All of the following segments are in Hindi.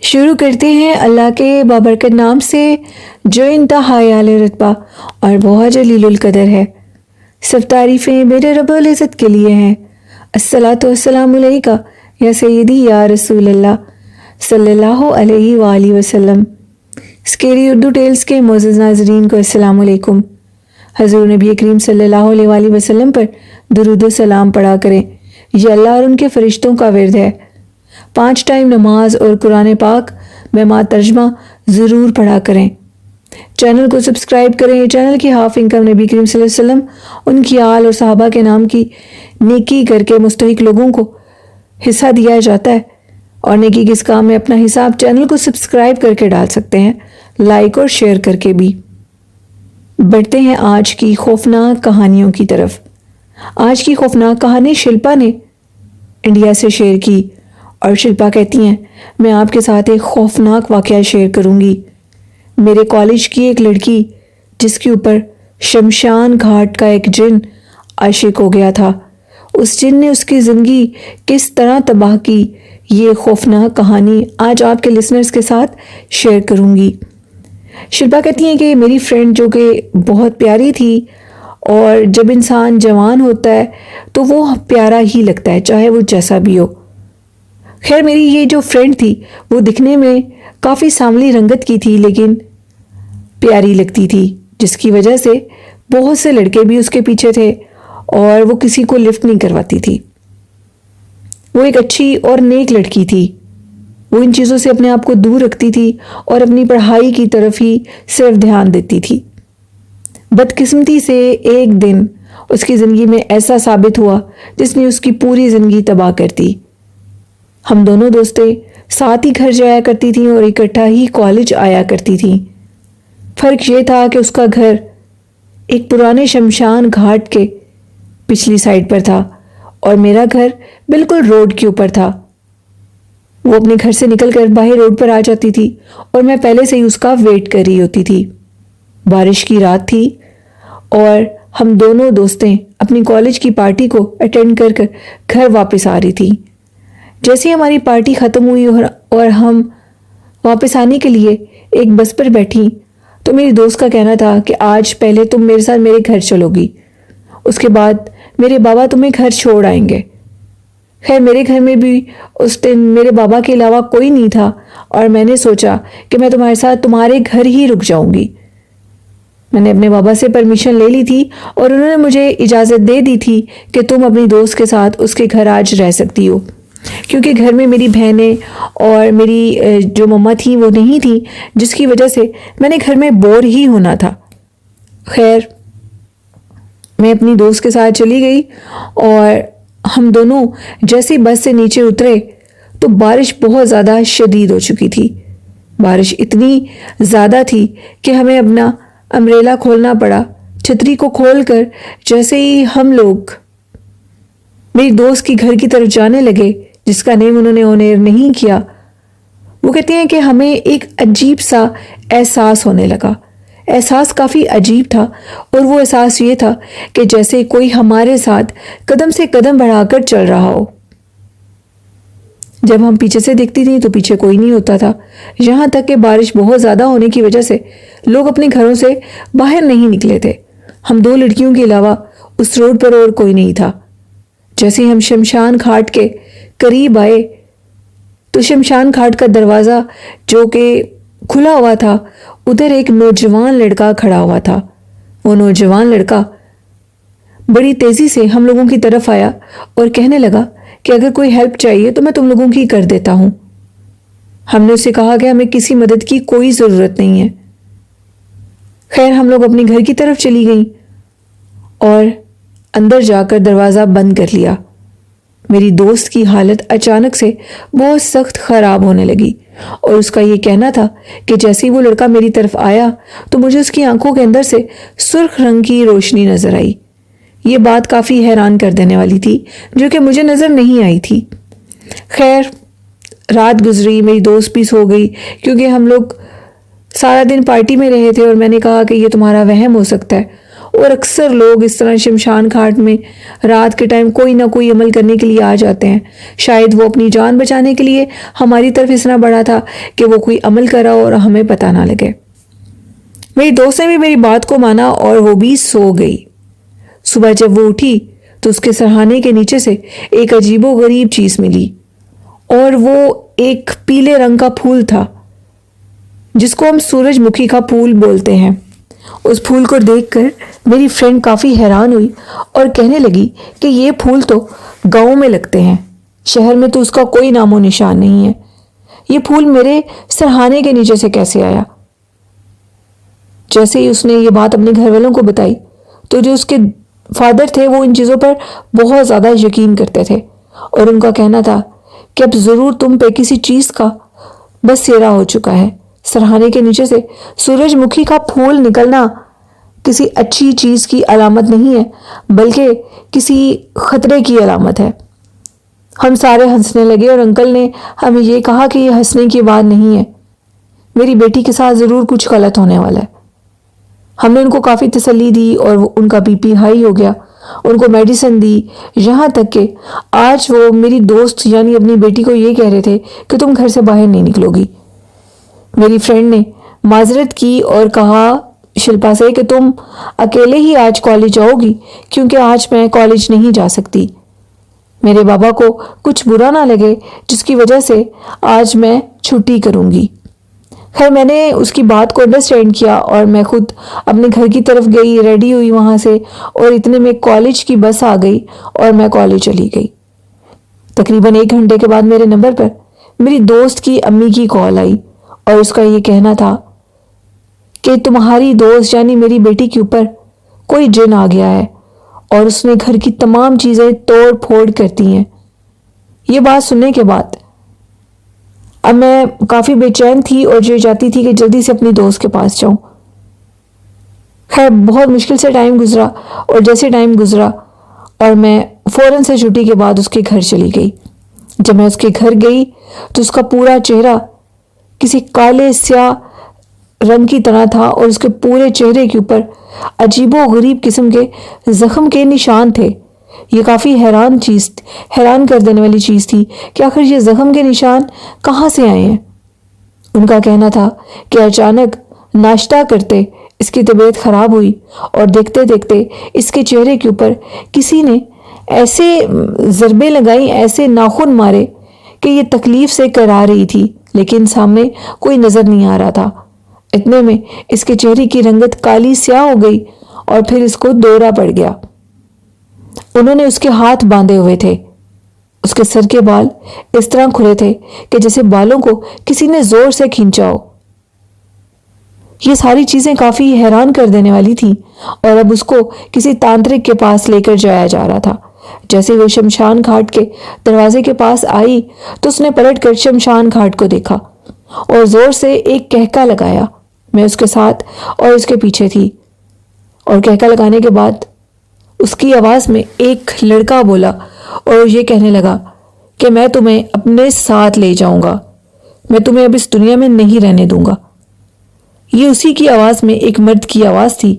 शुरू करते हैं अल्लाह के बाबरकत नाम से जो इंतहाई आले रुतबा और बहुत जलीलुल कदर है। सब तारीफ़ें मेरे रब्बुल इज़्ज़त के लिए हैं। अस्सलातु वस्सलामु अलैका या सय्यदी या रसूल अल्लाह सल्लल्लाहु अलैहि वालैहि वसल्लम। स्केरी उर्दू टेल्स के मोअज़्ज़ज़ नाज़रीन को अस्सलामु अलैकुम। हज़ूर नबी करीम सल्लल्लाहु अलैहि वसल्लम पर दुरूद व सलाम पढ़ा करें। यह अल्लाह और उनके फरिश्तों का विर्द है। 5 टाइम नमाज और कुरान पाक में तर्जमा ज़रूर पढ़ा करें। चैनल को सब्सक्राइब करें। चैनल की हाफ इनकम नबी करीम सल्लल्लाहु अलैहि वसल्लम उनकी आल और सहाबा के नाम की नेकी करके मुस्तहिक लोगों को हिस्सा दिया जाता है और नेकी किस काम में अपना हिसाब चैनल को सब्सक्राइब करके डाल सकते हैं, लाइक और शेयर करके भी। बढ़ते हैं आज की खौफनाक कहानियों की तरफ। आज की खौफनाक कहानी शिल्पा ने इंडिया से शेयर की और शिल्पा कहती हैं, मैं आपके साथ एक खौफनाक वाक़या शेयर करूंगी। मेरे कॉलेज की एक लड़की जिसके ऊपर शमशान घाट का एक जिन आशिक हो गया था, उस जिन ने उसकी ज़िंदगी किस तरह तबाह की, ये खौफनाक कहानी आज आपके लिसनर्स के साथ शेयर करूंगी। शिल्पा कहती हैं कि मेरी फ्रेंड जो कि बहुत प्यारी थी, और जब इंसान जवान होता है तो वो प्यारा ही लगता है चाहे वो जैसा भी हो। खैर मेरी ये जो फ्रेंड थी वो दिखने में काफ़ी सांवली रंगत की थी लेकिन प्यारी लगती थी, जिसकी वजह से बहुत से लड़के भी उसके पीछे थे और वो किसी को लिफ्ट नहीं करवाती थी। वो एक अच्छी और नेक लड़की थी। वो इन चीज़ों से अपने आप को दूर रखती थी और अपनी पढ़ाई की तरफ ही सिर्फ ध्यान देती थी। बदकिस्मती से एक दिन उसकी ज़िंदगी में ऐसा साबित हुआ जिसने उसकी पूरी ज़िंदगी तबाह कर दी। हम दोनों दोस्तें साथ ही घर जाया करती थीं और इकट्ठा ही कॉलेज आया करती थीं। फ़र्क ये था कि उसका घर एक पुराने शमशान घाट के पिछली साइड पर था और मेरा घर बिल्कुल रोड के ऊपर था। वो अपने घर से निकलकर बाहर रोड पर आ जाती थी और मैं पहले से ही उसका वेट कर रही होती थी। बारिश की रात थी और हम दोनों दोस्तें अपनी कॉलेज की पार्टी को अटेंड कर घर वापस आ रही थी। जैसे ही हमारी पार्टी ख़त्म हुई और हम वापस आने के लिए एक बस पर बैठी तो मेरी दोस्त का कहना था कि आज पहले तुम मेरे साथ मेरे घर चलोगी, उसके बाद मेरे बाबा तुम्हें घर छोड़ आएंगे। खैर मेरे घर में भी उस दिन मेरे बाबा के अलावा कोई नहीं था और मैंने सोचा कि मैं तुम्हारे साथ तुम्हारे घर ही रुक जाऊंगी। मैंने अपने बाबा से परमिशन ले ली थी और उन्होंने मुझे इजाज़त दे दी थी कि तुम अपनी दोस्त के साथ उसके घर आज रह सकती हो, क्योंकि घर में मेरी बहनें और मेरी जो मम्मा थी वो नहीं थी, जिसकी वजह से मैंने घर में बोर ही होना था। खैर मैं अपनी दोस्त के साथ चली गई और हम दोनों जैसे बस से नीचे उतरे तो बारिश बहुत ज़्यादा शदीद हो चुकी थी। बारिश इतनी ज़्यादा थी कि हमें अपना अम्ब्रेला खोलना पड़ा। छतरी को खोलकर जैसे ही हम लोग मेरी दोस्त की घर की तरफ जाने लगे, जिसका नेम उन्होंने ऑन-एयर नहीं किया, वो कहते हैं कि हमें एक अजीब सा एहसास होने लगा। एहसास काफ़ी अजीब था और वो एहसास ये था कि जैसे कोई हमारे साथ कदम से कदम बढ़ाकर चल रहा हो। जब हम पीछे से देखती थी तो पीछे कोई नहीं होता था, यहाँ तक कि बारिश बहुत ज़्यादा होने की वजह से लोग अपने घरों से बाहर नहीं निकले थे। हम 2 लड़कियों के अलावा उस रोड पर और कोई नहीं था। जैसे ही हम शमशान घाट के करीब आए तो शमशान घाट का दरवाज़ा जो कि खुला हुआ था, उधर एक नौजवान लड़का खड़ा हुआ था। वो नौजवान लड़का बड़ी तेज़ी से हम लोगों की तरफ आया और कहने लगा कि अगर कोई हेल्प चाहिए तो मैं तुम लोगों की कर देता हूँ। हमने उससे कहा कि हमें किसी मदद की कोई ज़रूरत नहीं है। खैर हम लोग अपने घर की तरफ चली गई और अंदर जाकर दरवाज़ा बंद कर लिया। मेरी दोस्त की हालत अचानक से बहुत सख्त ख़राब होने लगी और उसका ये कहना था कि जैसे ही वो लड़का मेरी तरफ आया तो मुझे उसकी आंखों के अंदर से सुर्ख रंग की रोशनी नज़र आई। ये बात काफ़ी हैरान कर देने वाली थी जो कि मुझे नज़र नहीं आई थी। खैर रात गुजरी, मेरी दोस्त भी सो गई क्योंकि हम लोग सारा दिन पार्टी में रहे थे और मैंने कहा कि ये तुम्हारा वहम हो सकता है और अक्सर लोग इस तरह शमशान घाट में रात के टाइम कोई ना कोई अमल करने के लिए आ जाते हैं। शायद वो अपनी जान बचाने के लिए हमारी तरफ इतना बड़ा था कि वो कोई अमल करा और हमें पता ना लगे। मेरी दोस्त ने भी मेरी बात को माना और वो भी सो गई। सुबह जब वो उठी तो उसके सरहाने के नीचे से एक अजीबोगरीब चीज मिली और वो एक पीले रंग का फूल था जिसको हम सूरजमुखी का फूल बोलते हैं। उस फूल को देखकर मेरी फ्रेंड काफ़ी हैरान हुई और कहने लगी कि ये फूल तो गाँव में लगते हैं, शहर में तो उसका कोई नामो निशान नहीं है। ये फूल मेरे सरहाने के नीचे से कैसे आया? जैसे ही उसने ये बात अपने घर वालों को बताई तो जो उसके फादर थे वो इन चीज़ों पर बहुत ज़्यादा यकीन करते थे और उनका कहना था कि अब ज़रूर तुम पे किसी चीज़ का बस सेरा हो चुका है। सरहाने के नीचे से सूरजमुखी का फूल निकलना किसी अच्छी चीज़ की अलामत नहीं है, बल्कि किसी खतरे की अलामत है। हम सारे हंसने लगे और अंकल ने हमें ये कहा कि ये हंसने की बात नहीं है, मेरी बेटी के साथ ज़रूर कुछ गलत होने वाला है। हमने उनको काफ़ी तसल्ली दी और उनका बीपी हाई हो गया, उनको मेडिसिन दी, यहाँ तक कि आज वो मेरी दोस्त यानी अपनी बेटी को ये कह रहे थे कि तुम घर से बाहर नहीं निकलोगी। मेरी फ्रेंड ने माजरत की और कहा शिल्पा से कि तुम अकेले ही आज कॉलेज आओगी क्योंकि आज मैं कॉलेज नहीं जा सकती। मेरे बाबा को कुछ बुरा ना लगे जिसकी वजह से आज मैं छुट्टी करूँगी। खैर मैंने उसकी बात को अंडरस्टैंड किया और मैं खुद अपने घर की तरफ गई, रेडी हुई वहाँ से और इतने में कॉलेज की बस आ गई और मैं कॉलेज चली गई। तकरीबन 1 घंटे के बाद मेरे नंबर पर मेरी दोस्त की अम्मी की कॉल आई और उसका ये कहना था कि तुम्हारी दोस्त यानी मेरी बेटी के ऊपर कोई जिन आ गया है और उसने घर की तमाम चीज़ें तोड़ फोड़ करती हैं। ये बात सुनने के बाद अब मैं काफ़ी बेचैन थी और ये चाहती थी कि जल्दी से अपनी दोस्त के पास जाऊं। खैर बहुत मुश्किल से टाइम गुजरा और जैसे टाइम गुजरा और मैं फ़ौरन से छुट्टी के बाद उसके घर चली गई। जब मैं उसके घर गई तो उसका पूरा चेहरा किसी काले स्याह रंग की तरह था और उसके पूरे चेहरे के ऊपर अजीबो-गरीब किस्म के जख्म के निशान थे। ये काफ़ी हैरान कर देने वाली चीज़ थी कि आखिर ये जख्म के निशान कहाँ से आए हैं। उनका कहना था कि अचानक नाश्ता करते इसकी तबीयत खराब हुई और देखते देखते इसके चेहरे के ऊपर किसी ने ऐसे ज़रबे लगाई, ऐसे नाखून मारे कि ये तकलीफ से करा रही थी, लेकिन सामने कोई नज़र नहीं आ रहा था। इतने में इसके चेहरे की रंगत काली स्याह हो गई और फिर इसको दौरा पड़ गया। उन्होंने उसके हाथ बांधे हुए थे। उसके सर के बाल इस तरह खुले थे कि जैसे बालों को किसी ने जोर से खींचा हो। ये सारी चीजें काफी हैरान कर देने वाली थी और अब उसको किसी तांत्रिक के पास लेकर जाया जा रहा था। जैसे वो शमशान घाट के दरवाजे के पास आई तो उसने पलटकर शमशान घाट को देखा और जोर से एक कहका लगाया। मैं उसके साथ और उसके पीछे थी और कहका लगाने के बाद उसकी आवाज़ में एक लड़का बोला और ये कहने लगा कि मैं तुम्हें अपने साथ ले जाऊंगा, मैं तुम्हें अब इस दुनिया में नहीं रहने दूंगा। ये उसी की आवाज़ में एक मर्द की आवाज़ थी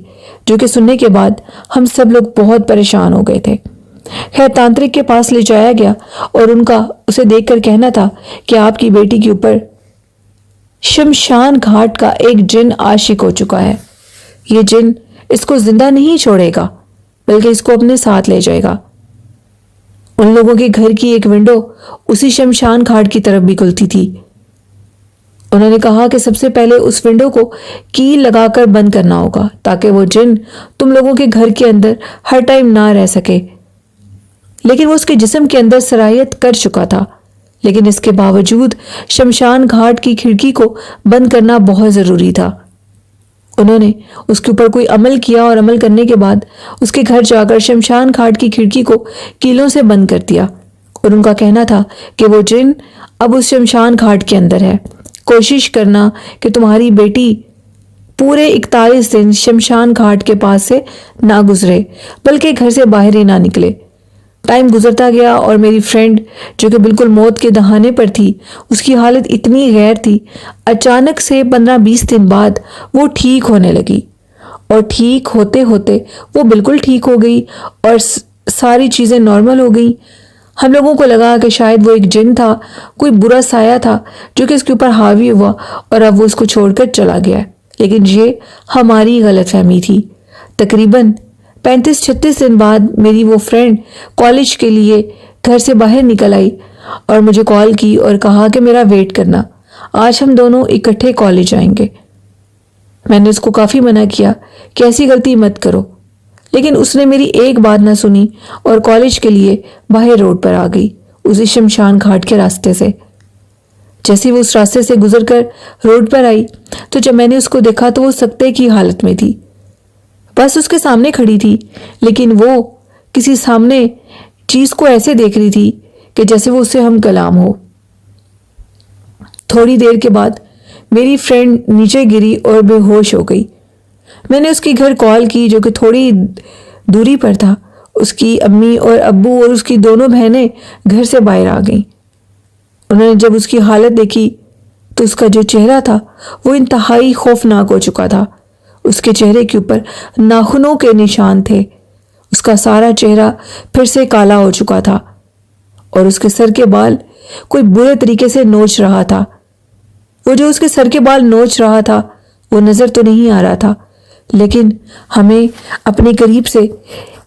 जो कि सुनने के बाद हम सब लोग बहुत परेशान हो गए थे। खैर तांत्रिक के पास ले जाया गया और उनका उसे देखकर कहना था कि आपकी बेटी के ऊपर शमशान घाट का एक जिन आशिक हो चुका है। ये जिन इसको जिंदा नहीं छोड़ेगा बल्कि इसको अपने साथ ले जाएगा। उन लोगों के घर की एक विंडो उसी शमशान घाट की तरफ भी खुलती थी। उन्होंने कहा कि सबसे पहले उस विंडो को कील लगाकर बंद करना होगा ताकि वो जिन तुम लोगों के घर के अंदर हर टाइम ना रह सके। लेकिन वो उसके जिस्म के अंदर सरायत कर चुका था, लेकिन इसके बावजूद शमशान घाट की खिड़की को बंद करना बहुत ज़रूरी था। उन्होंने उसके ऊपर कोई अमल किया और अमल करने के बाद उसके घर जाकर शमशान घाट की खिड़की को कीलों से बंद कर दिया और उनका कहना था कि वो जिन अब उस शमशान घाट के अंदर है। कोशिश करना कि तुम्हारी बेटी पूरे 41 दिन शमशान घाट के पास से ना गुजरे बल्कि घर से बाहर ही ना निकले। टाइम गुजरता गया और मेरी फ्रेंड जो कि बिल्कुल मौत के दहाने पर थी, उसकी हालत इतनी गैर थी, अचानक से 15-20 दिन बाद वो ठीक होने लगी और ठीक होते होते वो बिल्कुल ठीक हो गई और सारी चीज़ें नॉर्मल हो गई। हम लोगों को लगा कि शायद वो एक जिन था, कोई बुरा साया था जो कि उसके ऊपर हावी हुआ और अब वो उसको छोड़कर चला गया। लेकिन ये हमारी गलतफहमी थी। तकरीबन 35-36 दिन बाद मेरी वो फ्रेंड कॉलेज के लिए घर से बाहर निकल आई और मुझे कॉल की और कहा कि मेरा वेट करना, आज हम दोनों इकट्ठे कॉलेज आएंगे। मैंने उसको काफ़ी मना किया कि ऐसी गलती मत करो, लेकिन उसने मेरी एक बात ना सुनी और कॉलेज के लिए बाहर रोड पर आ गई, उसी शमशान घाट के रास्ते से। जैसे वो उस रास्ते से गुजरकर रोड पर आई तो जब मैंने उसको देखा तो वो सकते की हालत में थी। बस उसके सामने खड़ी थी, लेकिन वो किसी सामने चीज़ को ऐसे देख रही थी कि जैसे वो उससे हम कलाम हो। थोड़ी देर के बाद मेरी फ्रेंड नीचे गिरी और बेहोश हो गई। मैंने उसके घर कॉल की जो कि थोड़ी दूरी पर था। उसकी अम्मी और अब्बू और उसकी दोनों बहनें घर से बाहर आ गईं। उन्होंने जब उसकी हालत देखी तो उसका जो चेहरा था वो इंतहाई खौफनाक हो चुका था। उसके चेहरे के ऊपर नाखूनों के निशान थे। उसका सारा चेहरा फिर से काला हो चुका था और उसके सर के बाल कोई बुरे तरीके से नोच रहा था। वो जो उसके सर के बाल नोच रहा था वो नजर तो नहीं आ रहा था, लेकिन हमें अपने करीब से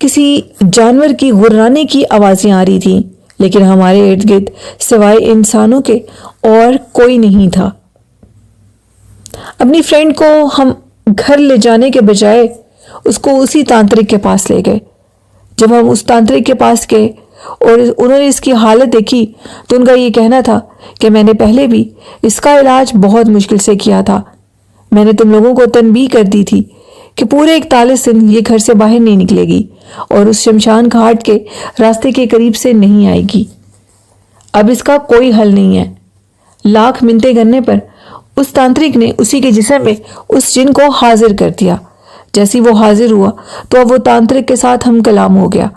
किसी जानवर की गुर्राने की आवाजें आ रही थीं, लेकिन हमारे इर्द गिर्द सिवाय इंसानों के और कोई नहीं था। अपनी फ्रेंड को हम घर ले जाने के बजाय उसको उसी तांत्रिक के पास ले गए। जब हम उस तांत्रिक के पास गए और उन्होंने इसकी हालत देखी तो उनका ये कहना था कि मैंने पहले भी इसका इलाज बहुत मुश्किल से किया था। मैंने तुम लोगों को तनबीह कर दी थी कि पूरे 41 दिन ये घर से बाहर नहीं निकलेगी और उस शमशान घाट के रास्ते के करीब से नहीं आएगी। अब इसका कोई हल नहीं है। लाख मिन्नतें करने पर उस तांत्रिक ने उसी के जिस्म में उस जिन को हाजिर कर दिया। जैसे वो हाजिर हुआ तो अब वो तांत्रिक के साथ हम कलाम हो गया।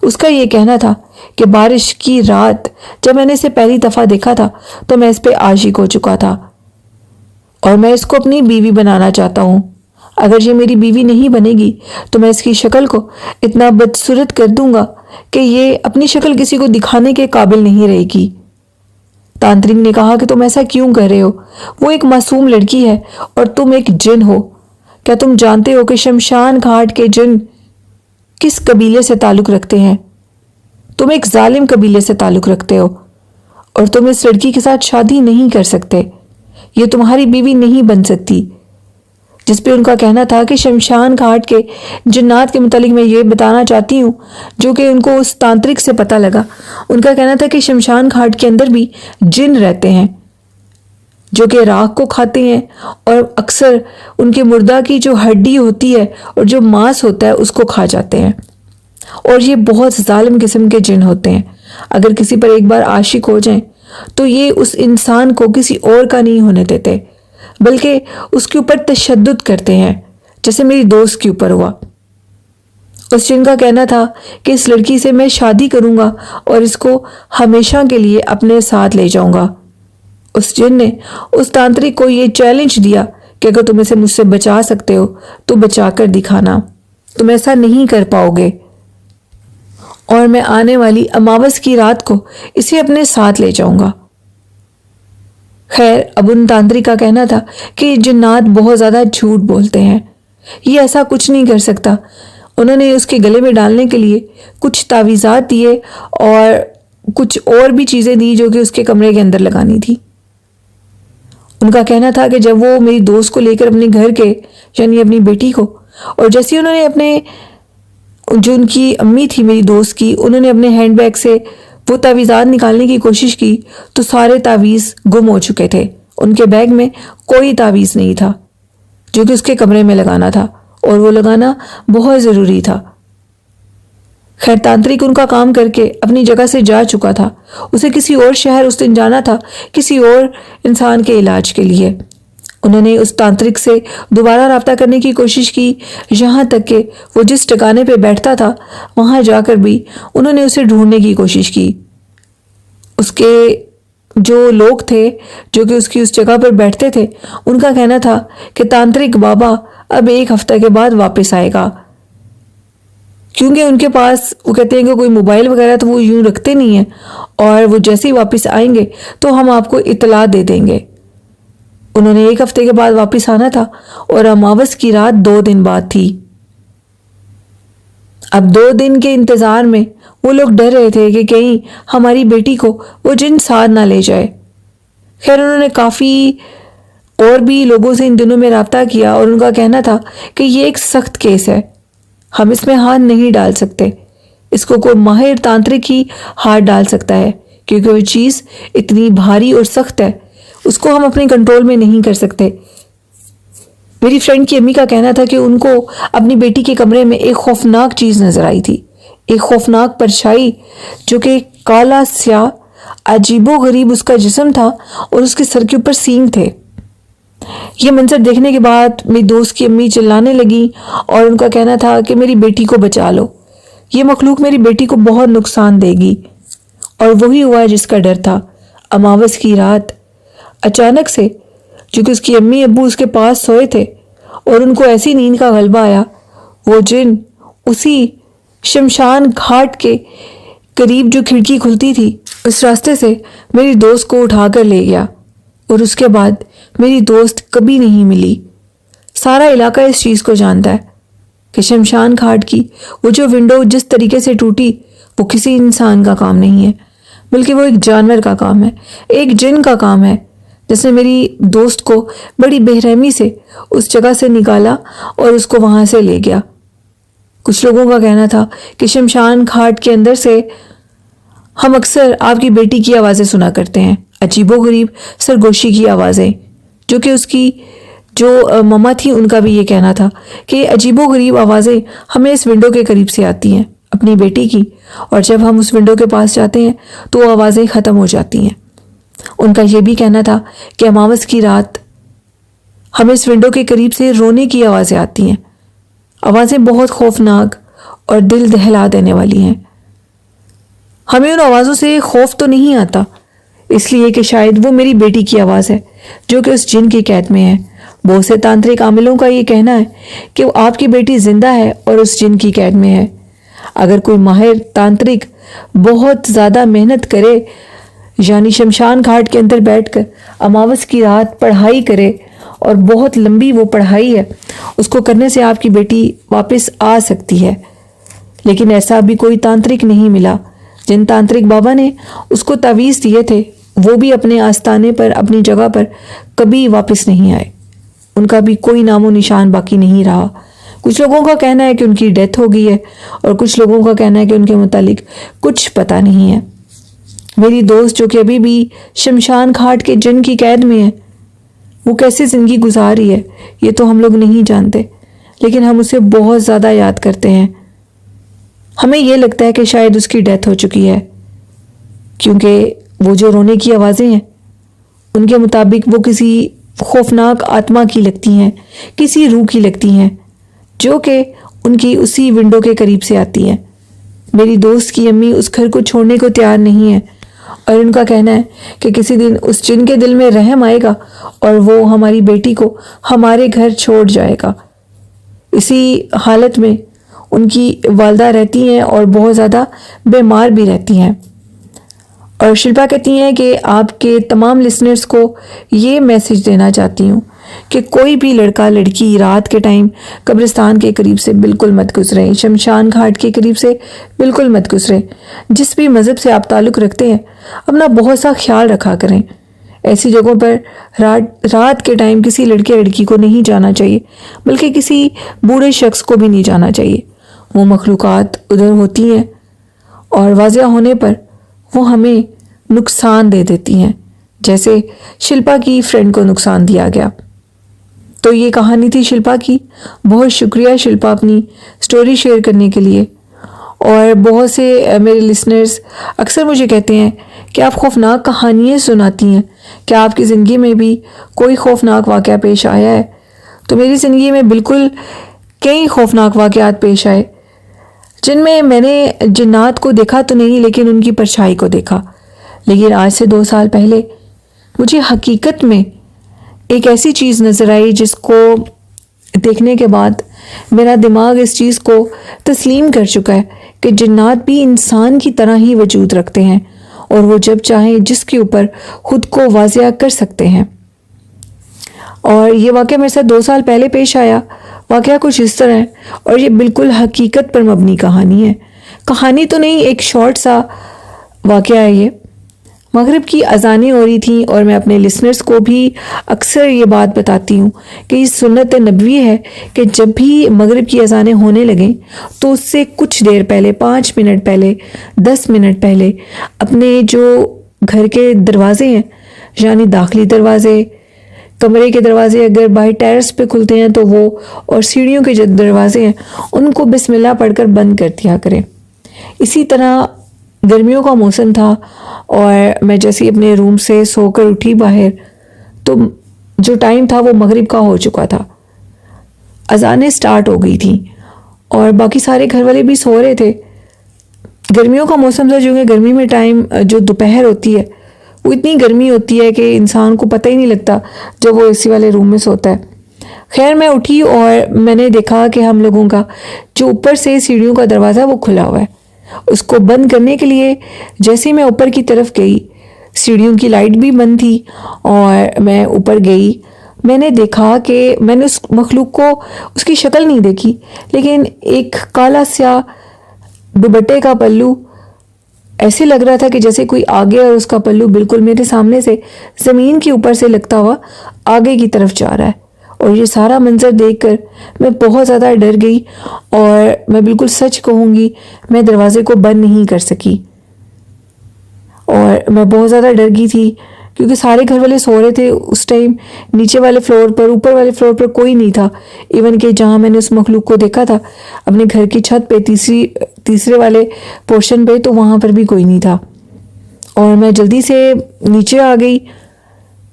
उसका ये कहना था कि बारिश की रात जब मैंने इसे पहली दफा देखा था तो मैं इस पे आशिक हो चुका था और मैं इसको अपनी बीवी बनाना चाहता हूँ। अगर ये मेरी बीवी नहीं बनेगी तो मैं इसकी शक्ल को इतना बदसूरत कर दूंगा कि ये अपनी शक्ल किसी को दिखाने के काबिल नहीं रहेगी। तांत्रिक ने कहा कि तुम ऐसा क्यों कर रहे हो? वो एक मासूम लड़की है और तुम एक जिन हो। क्या तुम जानते हो कि शमशान घाट के जिन किस कबीले से ताल्लुक रखते हैं? तुम एक जालिम कबीले से ताल्लुक रखते हो और तुम इस लड़की के साथ शादी नहीं कर सकते। ये तुम्हारी बीवी नहीं बन सकती। जिस पे उनका कहना था कि शमशान घाट के जिन्नात के मुतालिक मैं ये बताना चाहती हूँ जो कि उनको उस तांत्रिक से पता लगा। उनका कहना था कि शमशान घाट के अंदर भी जिन रहते हैं जो कि राख को खाते हैं और अक्सर उनके मुर्दा की जो हड्डी होती है और जो मांस होता है उसको खा जाते हैं और ये बहुत जालिम किस्म के जिन होते हैं। अगर किसी पर एक बार आशिक हो जाएं तो ये उस इंसान को किसी और का नहीं होने देते, बल्कि उसके ऊपर तशद्दुद करते हैं, जैसे मेरी दोस्त के ऊपर हुआ। उस जिन का कहना था कि इस लड़की से मैं शादी करूंगा और इसको हमेशा के लिए अपने साथ ले जाऊंगा। उस जिन ने उस तांत्रिक को ये चैलेंज दिया कि अगर तुम इसे मुझसे बचा सकते हो तो बचा कर दिखाना। तुम ऐसा नहीं कर पाओगे और मैं आने वाली अमावस की रात को इसे अपने साथ ले जाऊंगा। खैर, अब उन तांत्रिक का कहना था कि जिन्नात बहुत ज्यादा झूठ बोलते हैं, ये ऐसा कुछ नहीं कर सकता। उन्होंने उसके गले में डालने के लिए कुछ तावीज़ात दिए और कुछ और भी चीजें दी जो कि उसके कमरे के अंदर लगानी थी। उनका कहना था कि जब वो मेरी दोस्त को लेकर अपने घर के यानी अपनी बेटी को, और जैसे उन्होंने अपने जो उनकी अम्मी थी मेरी दोस्त की, उन्होंने अपने हैंडबैग से वो तावीज़ात निकालने की कोशिश की तो सारे तावीज़ गुम हो चुके थे। उनके बैग में कोई तावीज़ नहीं था जो कि उसके कमरे में लगाना था और वो लगाना बहुत ज़रूरी था। खैर, तांत्रिक उनका काम करके अपनी जगह से जा चुका था। उसे किसी और शहर उस दिन जाना था, किसी और इंसान के इलाज के लिए। उन्होंने उस तांत्रिक से दोबारा रब्ता करने की कोशिश की, यहाँ तक कि वो जिस ठिकाने पे बैठता था वहाँ जाकर भी उन्होंने उसे ढूंढने की कोशिश की। उसके जो लोग थे जो कि उसकी उस जगह पर बैठते थे, उनका कहना था कि तांत्रिक बाबा अब 1 हफ्ते के बाद वापस आएगा, क्योंकि उनके पास वो कहते हैं कि कोई मोबाइल वगैरह तो वो यूं रखते नहीं है, और वो जैसे ही वापस आएंगे तो हम आपको इतला दे देंगे। उन्होंने 1 हफ्ते के बाद वापस आना था और अमावस की रात 2 दिन बाद थी। अब 2 दिन के इंतजार में वो लोग डर रहे थे कि कहीं हमारी बेटी को वो जिन साथ ना ले जाए। खैर, उन्होंने काफ़ी और भी लोगों से इन दिनों में राब्ता किया और उनका कहना था कि ये एक सख्त केस है, हम इसमें हाथ नहीं डाल सकते, इसको कोई माहिर तांत्रिक ही हाथ डाल सकता है, क्योंकि वो चीज़ इतनी भारी और सख्त है, उसको हम अपने कंट्रोल में नहीं कर सकते। मेरी फ्रेंड की अम्मी का कहना था कि उनको अपनी बेटी के कमरे में एक खौफनाक चीज़ नजर आई थी, एक खौफनाक परछाई जो कि काला स्याह अजीबो गरीब उसका जिस्म था और उसके सर के ऊपर सींग थे। यह मंजर देखने के बाद मेरी दोस्त की अम्मी चिल्लाने लगी और उनका कहना था कि मेरी बेटी को बचा लो, ये मखलूक मेरी बेटी को बहुत नुकसान देगी। और वही हुआ जिसका डर था। अमावस की रात अचानक से, चूंकि उसकी अम्मी अब्बू उसके पास सोए थे और उनको ऐसी नींद का गलबा आया, वो जिन उसी शमशान घाट के करीब जो खिड़की खुलती थी उस रास्ते से मेरी दोस्त को उठाकर ले गया और उसके बाद मेरी दोस्त कभी नहीं मिली। सारा इलाका इस चीज़ को जानता है कि शमशान घाट की वो जो विंडो जिस तरीके से टूटी वो किसी इंसान का काम नहीं है, बल्कि वो एक जानवर का काम है, एक जिन का काम है, जिसने मेरी दोस्त को बड़ी बेरहमी से उस जगह से निकाला और उसको वहाँ से ले गया। कुछ लोगों का कहना था कि शमशान घाट के अंदर से हम अक्सर आपकी बेटी की आवाज़ें सुना करते हैं, अजीबोगरीब सरगोशी की आवाज़ें, जो कि उसकी जो मम्मा थी उनका भी ये कहना था कि अजीबोगरीब आवाज़ें हमें इस विंडो के करीब से आती हैं अपनी बेटी की, और जब हम उस विंडो के पास जाते हैं तो वो आवाज़ें ख़त्म हो जाती हैं। उनका ये भी कहना था कि अमावस की रात हमें इस विंडो के करीब से रोने की आवाज़ें आती हैं, आवाज़ें बहुत खौफनाक और दिल दहला देने वाली हैं। हमें उन आवाज़ों से खौफ तो नहीं आता, इसलिए कि शायद वो मेरी बेटी की आवाज़ है जो कि उस जिन की कैद में है। बहुत से तांत्रिक आमिलों का ये कहना है कि वो आपकी बेटी जिंदा है और उस जिन की कैद में है। अगर कोई माहिर तांत्रिक बहुत ज़्यादा मेहनत करे, यानी शमशान घाट के अंदर बैठकर अमावस की रात पढ़ाई करे, और बहुत लंबी वो पढ़ाई है, उसको करने से आपकी बेटी वापस आ सकती है। लेकिन ऐसा अभी कोई तांत्रिक नहीं मिला। जिन तांत्रिक बाबा ने उसको तावीज़ दिए थे वो भी अपने आस्थाने पर, अपनी जगह पर कभी वापस नहीं आए, उनका भी कोई नामो निशान बाकी नहीं रहा। कुछ लोगों का कहना है कि उनकी डेथ हो गई है और कुछ लोगों का कहना है कि उनके मुतालिक कुछ पता नहीं है। मेरी दोस्त जो कि अभी भी शमशान घाट के जिन की कैद में है, वो कैसे ज़िंदगी गुजार रही है ये तो हम लोग नहीं जानते, लेकिन हम उसे बहुत ज़्यादा याद करते हैं। हमें ये लगता है कि शायद उसकी डेथ हो चुकी है, क्योंकि वो जो रोने की आवाज़ें हैं उनके मुताबिक वो किसी खौफनाक आत्मा की लगती हैं, किसी रूह की लगती हैं, जो कि उनकी उसी विंडो के करीब से आती हैं। मेरी दोस्त की अम्मी उस घर को छोड़ने को तैयार नहीं है और उनका कहना है कि किसी दिन उस जिन के दिल में रहम आएगा और वो हमारी बेटी को हमारे घर छोड़ जाएगा। इसी हालत में उनकी वालदा रहती हैं और बहुत ज़्यादा बीमार भी रहती हैं। और शिल्पा कहती हैं कि आपके तमाम लिसनर्स को ये मैसेज देना चाहती हूँ कि कोई भी लड़का लड़की रात के टाइम कब्रिस्तान के करीब से बिल्कुल मत गुजरें, शमशान घाट के करीब से बिल्कुल मत गुजरें। जिस भी मज़हब से आप ताल्लुक़ रखते हैं अपना बहुत सा ख्याल रखा करें। ऐसी जगहों पर रात के टाइम किसी लड़के लड़की को नहीं जाना चाहिए, बल्कि किसी बूढ़े शख्स को भी नहीं जाना चाहिए। वो मखलूक़ात उधर होती हैं और वाज़िया होने पर वो हमें नुकसान दे देती हैं, जैसे शिल्पा की फ्रेंड को नुकसान दिया गया। तो ये कहानी थी शिल्पा की। बहुत शुक्रिया शिल्पा अपनी स्टोरी शेयर करने के लिए। और बहुत से मेरे लिसनर्स अक्सर मुझे कहते हैं कि आप खौफनाक कहानियाँ सुनाती हैं, क्या आपकी ज़िंदगी में भी कोई खौफनाक वाक़या पेश आया है? तो मेरी ज़िंदगी में बिल्कुल कई खौफनाक वाक़यात पेश आए, जिनमें मैंने जिन्नात को देखा तो नहीं, लेकिन उनकी परछाई को देखा। लेकिन आज से 2 साल पहले मुझे हकीकत में एक ऐसी चीज़ नज़र आई जिसको देखने के बाद मेरा दिमाग इस चीज़ को तस्लीम कर चुका है कि जिन्नात भी इंसान की तरह ही वजूद रखते हैं और वो जब चाहें जिसके ऊपर खुद को वाज़िया कर सकते हैं। और ये वाक़या मेरे साथ 2 साल पहले पेश आया। वाक़या कुछ इस तरह है और ये बिल्कुल हकीकत पर मबनी कहानी है। कहानी तो नहीं, एक शॉर्ट सा वाक़या है ये। मगरिब की अज़ानें हो रही थी और मैं अपने लिसनर्स को भी अक्सर ये बात बताती हूँ कि ये सुन्नत नबवी है कि जब भी मगरिब की अज़ानें होने लगें तो उससे कुछ देर पहले, 5 मिनट पहले, 10 मिनट पहले अपने जो घर के दरवाजे हैं, यानी दाखिली दरवाजे, कमरे के दरवाजे अगर बाहर टेरेस पे खुलते हैं तो वो, और सीढ़ियों के जो दरवाजे हैं उनको बिस्मिल्लाह पढ़कर बंद कर दिया करें। इसी तरह गर्मियों का मौसम था और मैं जैसे ही अपने रूम से सोकर उठी बाहर, तो जो टाइम था वो मगरिब का हो चुका था। अज़ानें स्टार्ट हो गई थी और बाकी सारे घर वाले भी सो रहे थे। गर्मियों का मौसम था, जो कि गर्मी में टाइम जो दोपहर होती है वो इतनी गर्मी होती है कि इंसान को पता ही नहीं लगता जब वो एसी वाले रूम में सोता है। खैर मैं उठी और मैंने देखा कि हम लोगों का जो ऊपर से सीढ़ियों का दरवाज़ा वो खुला हुआ है। उसको बंद करने के लिए जैसे मैं ऊपर की तरफ गई, सीढ़ियों की लाइट भी बंद थी और मैं ऊपर गई। मैंने देखा कि मैंने उस मखलूक को, उसकी शक्ल नहीं देखी, लेकिन एक काला स्या दुपट्टे का पल्लू, ऐसे लग रहा था कि जैसे कोई आगे और उसका पल्लू बिल्कुल मेरे सामने से ज़मीन के ऊपर से लगता हुआ आगे की तरफ जा रहा है। और ये सारा मंजर देखकर मैं बहुत ज़्यादा डर गई और मैं बिल्कुल सच कहूँगी मैं दरवाजे को बंद नहीं कर सकी और मैं बहुत ज़्यादा डर गई थी क्योंकि सारे घर वाले सो रहे थे उस टाइम। नीचे वाले फ्लोर पर, ऊपर वाले फ्लोर पर कोई नहीं था। इवन कि जहाँ मैंने उस मखलूक को देखा था अपने घर की छत पे, तीसरे वाले पोर्शन पे, तो वहाँ पर भी कोई नहीं था। और मैं जल्दी से नीचे आ गई।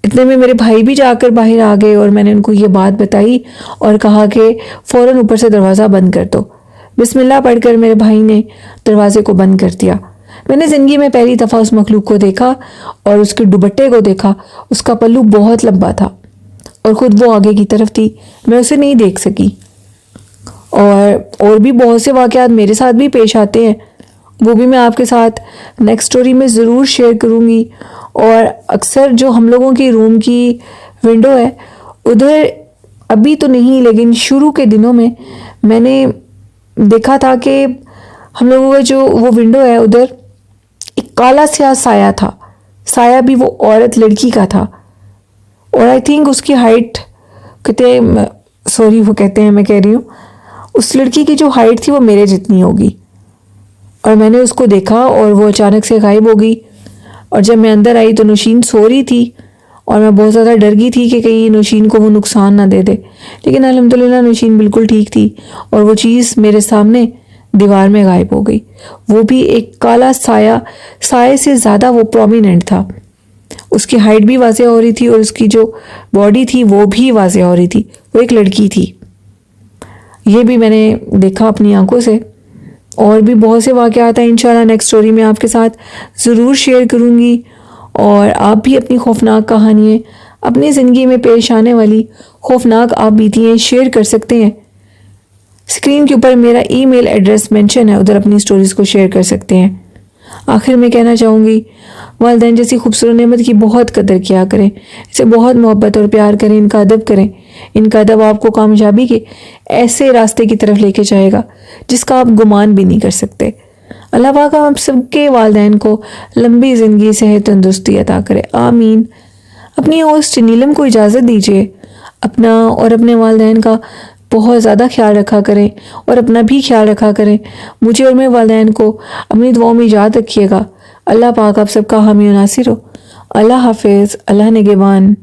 इतने में मेरे भाई भी जाकर बाहर आ गए और मैंने उनको ये बात बताई और कहा कि फ़ौरन ऊपर से दरवाज़ा बंद कर दो। बिस्मिल्लाह पढ़कर मेरे भाई ने दरवाजे को बंद कर दिया। मैंने ज़िंदगी में पहली दफ़ा उस मखलूक को देखा और उसके दुपट्टे को देखा। उसका पल्लू बहुत लंबा था और ख़ुद वो आगे की तरफ थी, मैं उसे नहीं देख सकी। और भी बहुत से वाक़यात मेरे साथ भी पेश आते हैं, वो भी मैं आपके साथ नेक्स्ट स्टोरी में ज़रूर शेयर करूँगी। और अक्सर जो हम लोगों की रूम की विंडो है उधर अभी तो नहीं, लेकिन शुरू के दिनों में मैंने देखा था कि हम लोगों का जो वो विंडो है उधर एक काला स्या साया था। साया भी वो औरत लड़की का था और आई थिंक उसकी हाइट कहते वो कहते हैं, मैं कह रही हूँ उस लड़की की जो हाइट थी वो मेरे जितनी होगी। और मैंने उसको देखा और वो अचानक से गायब हो गई। और जब मैं अंदर आई तो नौशीन सो रही थी और मैं बहुत ज़्यादा डर गई थी कि कहीं नौशीन को वो नुकसान ना दे दे, लेकिन अल्हम्दुलिल्लाह नौशीन बिल्कुल ठीक थी और वो चीज़ मेरे सामने दीवार में गायब हो गई। वो भी एक काला साया, साए से ज़्यादा वो प्रोमिनेंट था। उसकी हाइट भी वाज़ेह हो रही थी और उसकी जो बॉडी थी वो भी वाज़ेह हो रही थी। वो एक लड़की थी। ये भी मैंने देखा अपनी आंखों से। और भी बहुत से वाक़यात हैं, इंशाल्लाह नेक्स्ट स्टोरी में आपके साथ ज़रूर शेयर करूँगी। और आप भी अपनी खौफनाक कहानियाँ, अपनी ज़िंदगी में पेश आने वाली खौफनाक आप बीतियाँ शेयर कर सकते हैं। स्क्रीन के ऊपर मेरा ईमेल एड्रेस मेंशन है, उधर अपनी स्टोरीज़ को शेयर कर सकते हैं। आखिर में कहना चाहूँगी, वालिदैन जैसी खूबसूरत नेमत की बहुत कदर किया करें, इसे बहुत मोहब्बत और प्यार करें, इनका अदब करें। इनका अदब आपको कामयाबी के ऐसे रास्ते की तरफ लेके जाएगा जिसका आप गुमान भी नहीं कर सकते। अल्लाह पाक आप सबके वालिदैन को लंबी ज़िंदगी, सेहत, तंदुरुस्ती अता करे, आमीन। अपनी होस्ट नीलम को इजाज़त दीजिए। अपना और अपने वालिदैन का बहुत ज़्यादा ख्याल रखा करें और अपना भी ख्याल रखा करें। मुझे और मेरे वालिदैन को अपनी दुआओं में याद रखिएगा। अल्लाह पाक आप सबका हामी और नासिर हो। अल्लाह हाफिज़, अल्लाह निगहबान।